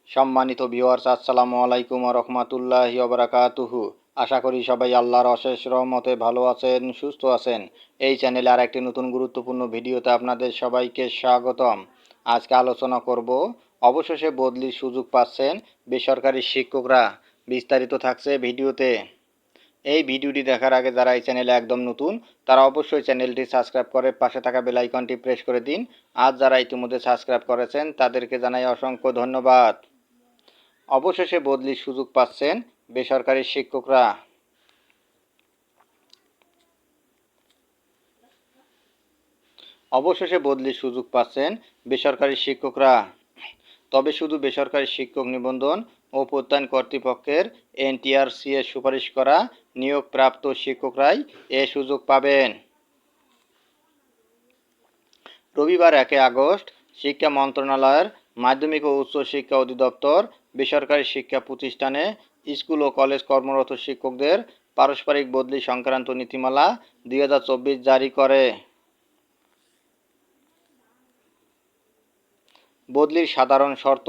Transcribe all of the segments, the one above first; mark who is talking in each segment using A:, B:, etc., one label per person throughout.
A: সম্মানিত ভিউয়ার্স, আসসালামু আলাইকুম ওয়া রাহমাতুল্লাহি ওয়া বারাকাতুহু। আশা করি সবাই আল্লাহর অশেষ রহমতে ভালো আছেন, সুস্থ আছেন। এই চ্যানেলে আর একটি নতুন গুরুত্বপূর্ণ ভিডিওতে আপনাদের সবাইকে স্বাগতম। আজকে আলোচনা করব অবশেষে বদলির সুযোগ পাচ্ছেন বেসরকারি শিক্ষকরা। বিস্তারিত থাকছে ভিডিওতে। এই ভিডিওটি দেখার আগে যারা এই চ্যানেলে একদম নতুন তারা অবশ্যই চ্যানেলটি সাবস্ক্রাইব করে পাশে থাকা বেল আইকনটি প্রেস করে দিন। আর যারা ইতিমধ্যে সাবস্ক্রাইব করেছেন তাদেরকে জানাই অসংখ্য ধন্যবাদ। অবশেষে বদলির সুযোগ পাচ্ছেন বেসরকারি শিক্ষকরা। অবশেষে বদলির সুযোগ পাচ্ছেন বেসরকারি শিক্ষকরা। তবে শুধু বেসরকারি শিক্ষক নিবন্ধন ও প্রত্যয়ন কর্তৃপক্ষের এনটিআরসি এর সুপারিশ করা নিয়োগপ্রাপ্ত শিক্ষকরাই এ সুযোগ পাবেন। রবিবার 1 আগস্ট শিক্ষা মন্ত্রণালয়ের মাধ্যমিক ও উচ্চ শিক্ষা অধিদপ্তর বেসরকারি শিক্ষা প্রতিষ্ঠানে স্কুল ও কলেজ কর্মরত শিক্ষকদের পারস্পরিক বদলি সংক্রান্ত নীতিমালা 2024 জারি করে। বদলির সাধারণ শর্ত।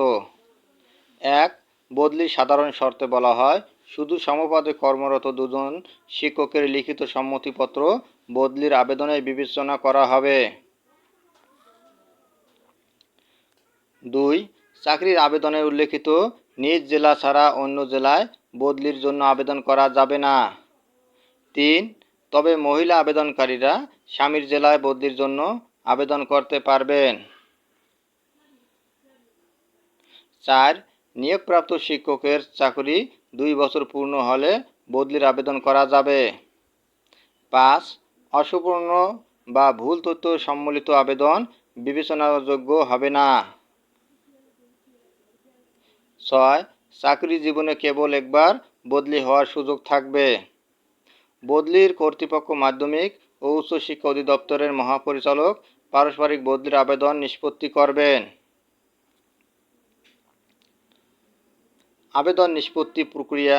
A: 1. বদলির সাধারণ শর্তে বলা হয়, শুধু সমপদে কর্মরত দুজন শিক্ষকের লিখিত সম্মতিপত্র বদলির আবেদনে বিবেচনা করা হবে। 2. চাকরির আবেদনে উল্লেখিত নিজ জেলা ছাড়া অন্য জেলায় বদলির জন্য আবেদন করা যাবে না। 3. তবে মহিলা আবেদনকারীরা স্বামীর জেলায় বদলির জন্য আবেদন করতে পারবেন। 4. নিয়োগপ্রাপ্ত শিক্ষকের চাকরি 2 বছর পূর্ণ হলে বদলির আবেদন করা যাবে। 5. অসম্পূর্ণ বা ভুল তথ্য সম্বলিত আবেদন বিবেচনাযোগ্য হবে না। 6. চাকরি জীবনে কেবল একবার বদলি হওয়ার সুযোগ থাকবে। বদলির কর্তৃপক্ষ মাধ্যমিক ও উচ্চ শিক্ষা অধিদপ্তরের মহাপরিচালক পারস্পরিক বদলির আবেদন নিষ্পত্তি করবেন। আবেদন নিষ্পত্তি প্রক্রিয়া।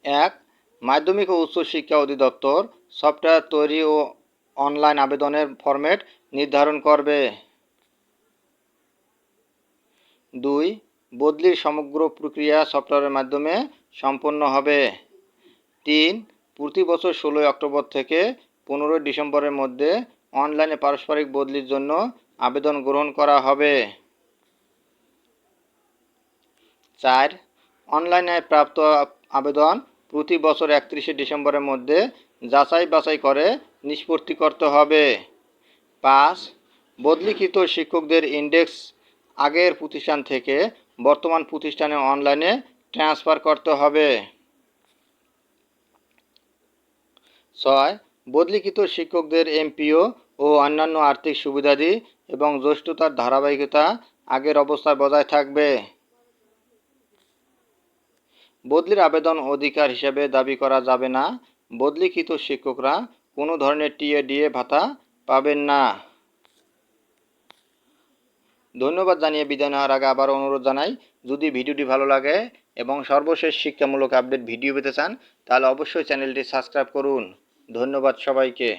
A: 1. মাধ্যমিক ও উচ্চ শিক্ষা অধিদপ্তর সফটওয়্যার তৈরি ও অনলাইন আবেদনের ফরম্যাট নির্ধারণ করবে। 2. বদলির সমগ্র প্রক্রিয়া সফটওয়্যারের মাধ্যমে সম্পন্ন হবে। 3. প্রতি বছর 16 অক্টোবর থেকে 15 ডিসেম্বরের মধ্যে অনলাইনে পারস্পরিক বদলির জন্য আবেদন গ্রহণ করা হবে। 4. অনলাইনে প্রাপ্ত আবেদন প্রতি বছর 31 ডিসেম্বরের মধ্যে যাচাই বাছাই করে নিষ্পত্তি করতে হবে। 5. বদলিকৃত শিক্ষকদের ইন্ডেক্স আগের প্রতিষ্ঠান থেকে বর্তমান প্রতিষ্ঠানে অনলাইনে ট্রান্সফার করতে হবে। 6. বদলিকৃত শিক্ষকদের এমপিও ও অন্যান্য আর্থিক সুবিধাদি এবং জ্যেষ্ঠতার ধারাবাহিকতা আগের অবস্থায় বজায় থাকবে। বদলির আবেদন অধিকার হিসেবে দাবি করা যাবে না। বদলিকৃত শিক্ষকরা কোনো ধরনের টিএডিএ ভাতা পাবেন না। ধন্যবাদ জানিয়ে বিদায় নেওয়ার আগে আবার অনুরোধ জানাই, যদি ভিডিওটি ভালো লাগে এবং সর্বশেষ শিক্ষামূলক আপডেট ভিডিও পেতে চান তাহলে অবশ্যই চ্যানেলটি সাবস্ক্রাইব করুন। ধন্যবাদ সবাইকে।